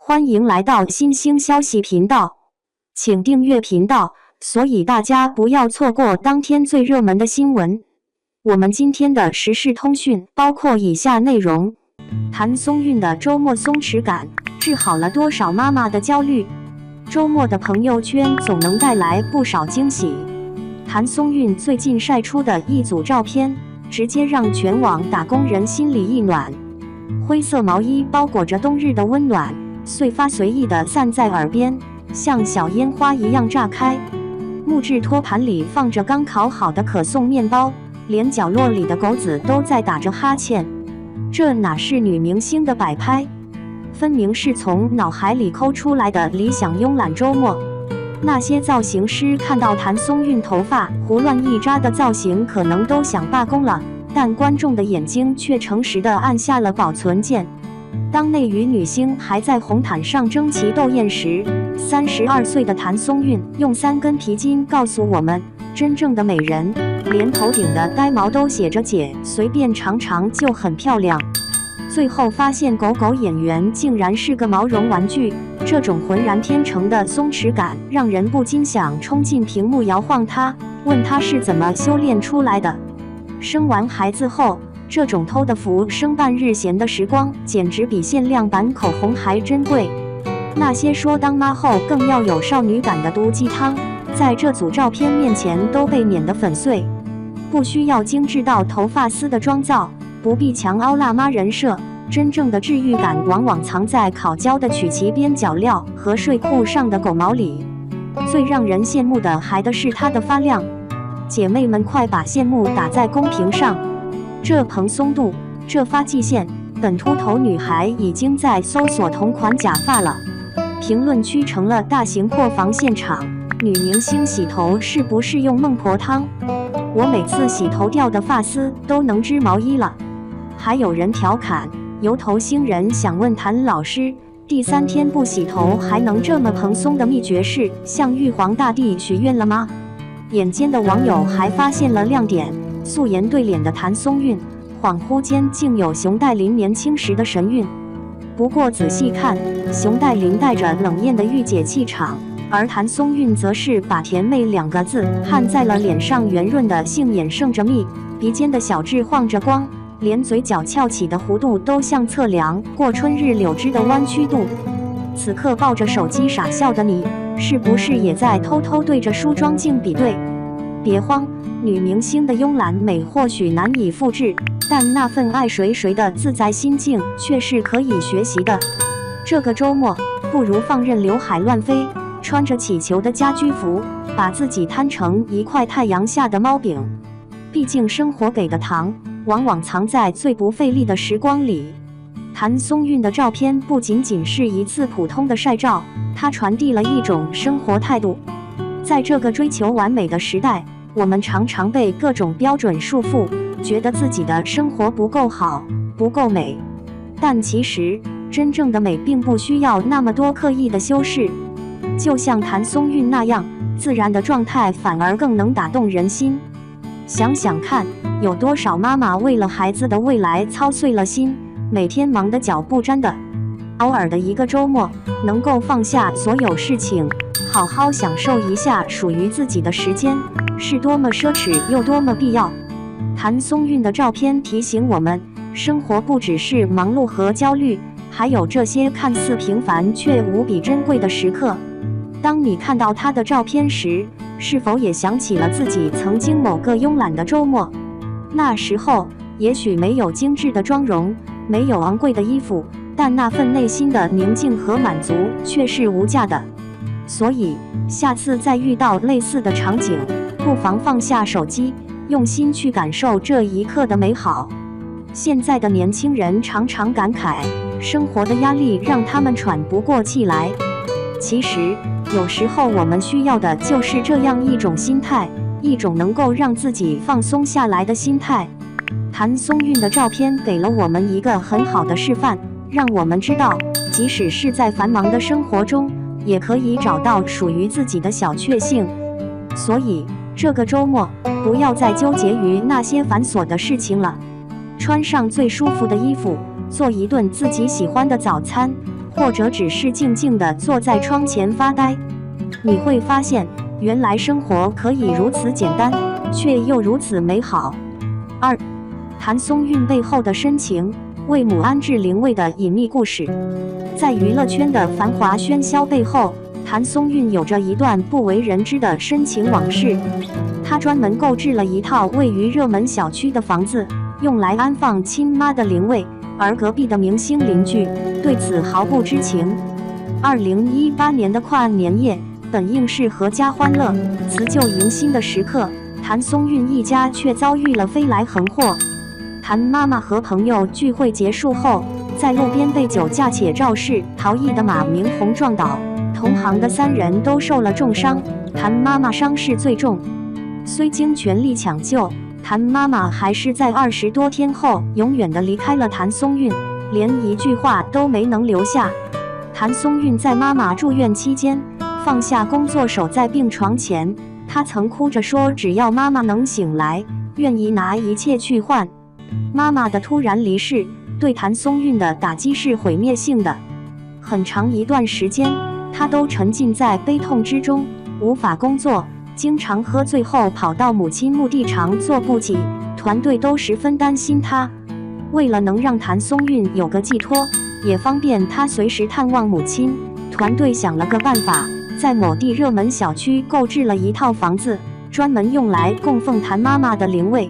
欢迎来到新兴消息频道，请订阅频道，所以大家不要错过当天最热门的新闻。我们今天的时事通讯包括以下内容：谭松韵的周末松弛感治好了多少妈妈的焦虑？周末的朋友圈总能带来不少惊喜。谭松韵最近晒出的一组照片，直接让全网打工人心里一暖。灰色毛衣包裹着冬日的温暖，碎发随意地散在耳边，像小烟花一样炸开。木质托盘里放着刚烤好的可颂面包，连角落里的狗子都在打着哈欠。这哪是女明星的摆拍，分明是从脑海里抠出来的理想慵懒周末。那些造型师看到谭松韵头发胡乱一扎的造型，可能都想罢工了，但观众的眼睛却诚实地按下了保存键。当内娱女星还在红毯上争奇斗艳时，32岁的谭松韵用3根皮筋告诉我们，真正的美人连头顶的呆毛都写着姐，随便尝尝就很漂亮。最后发现狗狗演员竟然是个毛绒玩具，这种浑然天成的松弛感让人不禁想冲进屏幕摇晃它，问它是怎么修炼出来的。生完孩子后，这种偷的福生半日闲的时光，简直比限量版口红还珍贵。那些说当妈后更要有少女感的毒鸡汤，在这组照片面前都被碾得粉碎。不需要精致到头发丝的妆造，不必强凹辣妈人设，真正的治愈感往往藏在烤焦的曲奇边角料和睡裤上的狗毛里。最让人羡慕的还是它的发量，姐妹们快把羡慕打在公屏上。这蓬松度，这发际线，本秃头女孩已经在搜索同款假发了。评论区成了大型破防现场，女明星洗头是不是用孟婆汤？我每次洗头掉的发丝都能织毛衣了。还有人调侃，油头星人想问谭老师，第3天不洗头还能这么蓬松的秘诀是向玉皇大帝许愿了吗？眼尖的网友还发现了亮点，素颜对脸的谭松韵，恍惚间竟有熊黛林年轻时的神韵。不过仔细看，熊黛林带着冷艳的御姐气场，而谭松韵则是把甜妹2个字焊在了脸上，圆润的杏眼盛着蜜，鼻尖的小痣晃着光，连嘴角翘起的弧度都像测量过春日柳枝的弯曲度。此刻抱着手机傻笑的你，是不是也在偷偷对着梳妆镜比对？别慌，女明星的慵懒美或许难以复制，但那份爱谁谁的自在心境却是可以学习的。这个周末，不如放任刘海乱飞，穿着起球的家居服，把自己摊成一块太阳下的猫饼。毕竟生活给的糖，往往藏在最不费力的时光里。谭松韵的照片不仅仅是一次普通的晒照，它传递了一种生活态度。在这个追求完美的时代，我们常常被各种标准束缚，觉得自己的生活不够好，不够美。但其实，真正的美并不需要那么多刻意的修饰。就像谭松韵那样，自然的状态反而更能打动人心。想想看，有多少妈妈为了孩子的未来操碎了心，每天忙得脚不沾的。偶尔的一个周末，能够放下所有事情，好好享受一下属于自己的时间，是多么奢侈又多么必要。谭松韵的照片提醒我们，生活不只是忙碌和焦虑，还有这些看似平凡却无比珍贵的时刻。当你看到她的照片时，是否也想起了自己曾经某个慵懒的周末？那时候也许没有精致的妆容，没有昂贵的衣服，但那份内心的宁静和满足却是无价的。所以，下次再遇到类似的场景，不妨放下手机，用心去感受这一刻的美好。现在的年轻人常常感慨，生活的压力让他们喘不过气来。其实，有时候我们需要的就是这样一种心态，一种能够让自己放松下来的心态。谭松韵的照片给了我们一个很好的示范，让我们知道，即使是在繁忙的生活中，也可以找到属于自己的小确幸。所以，这个周末，不要再纠结于那些繁琐的事情了，穿上最舒服的衣服，做一顿自己喜欢的早餐，或者只是静静地坐在窗前发呆。你会发现，原来生活可以如此简单，却又如此美好。2. 谭松韵背后的深情，为母安置灵位的隐秘故事。在娱乐圈的繁华喧嚣背后，谭松韵有着一段不为人知的深情往事。她专门购置了一套位于热门小区的房子，用来安放亲妈的灵位，而隔壁的明星邻居对此毫不知情。2018年的跨案年夜，本应是阖家欢乐、辞旧迎新的时刻，谭松韵一家却遭遇了飞来横祸。谭妈妈和朋友聚会结束后，在路边被酒驾且肇事逃逸的马明红撞倒，同行的3人都受了重伤，谭妈妈伤势最重。虽经全力抢救，谭妈妈还是在20多天后永远地离开了谭松韵，连一句话都没能留下。谭松韵在妈妈住院期间，放下工作守在病床前，她曾哭着说，只要妈妈能醒来，愿意拿一切去换。妈妈的突然离世对谭松韵的打击是毁灭性的，很长一段时间，她都沉浸在悲痛之中，无法工作，经常喝醉后跑到母亲墓地常坐不起，团队都十分担心她。为了能让谭松韵有个寄托，也方便她随时探望母亲，团队想了个办法，在某地热门小区购置了一套房子，专门用来供奉谭妈妈的灵位。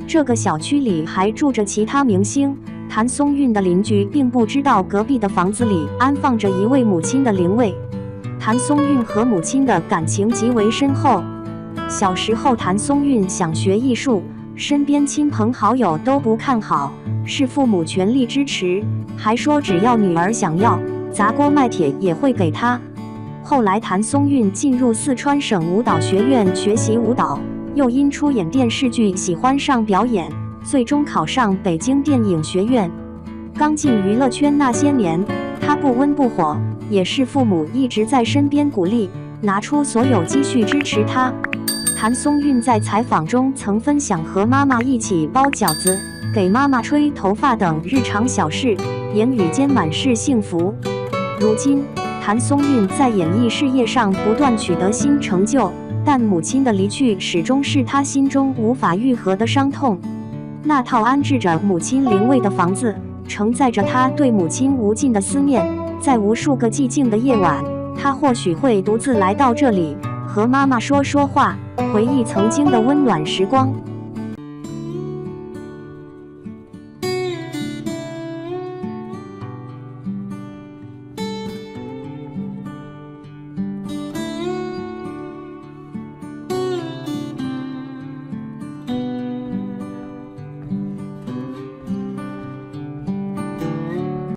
这个小区里还住着其他明星，谭松韵的邻居并不知道隔壁的房子里安放着一位母亲的灵位。谭松韵和母亲的感情极为深厚。小时候，谭松韵想学艺术，身边亲朋好友都不看好，是父母全力支持，还说只要女儿想要，砸锅卖铁也会给她。后来，谭松韵进入四川省舞蹈学院学习舞蹈，又因出演电视剧喜欢上表演，最终考上北京电影学院。刚进娱乐圈那些年，她不温不火，也是父母一直在身边鼓励，拿出所有积蓄支持她。谭松韵在采访中曾分享和妈妈一起包饺子、给妈妈吹头发等日常小事，言语间满是幸福。如今，谭松韵在演艺事业上不断取得新成就，但母亲的离去始终是她心中无法愈合的伤痛。那套安置着母亲灵位的房子，承载着她对母亲无尽的思念。在无数个寂静的夜晚，她或许会独自来到这里，和妈妈说说话，回忆曾经的温暖时光。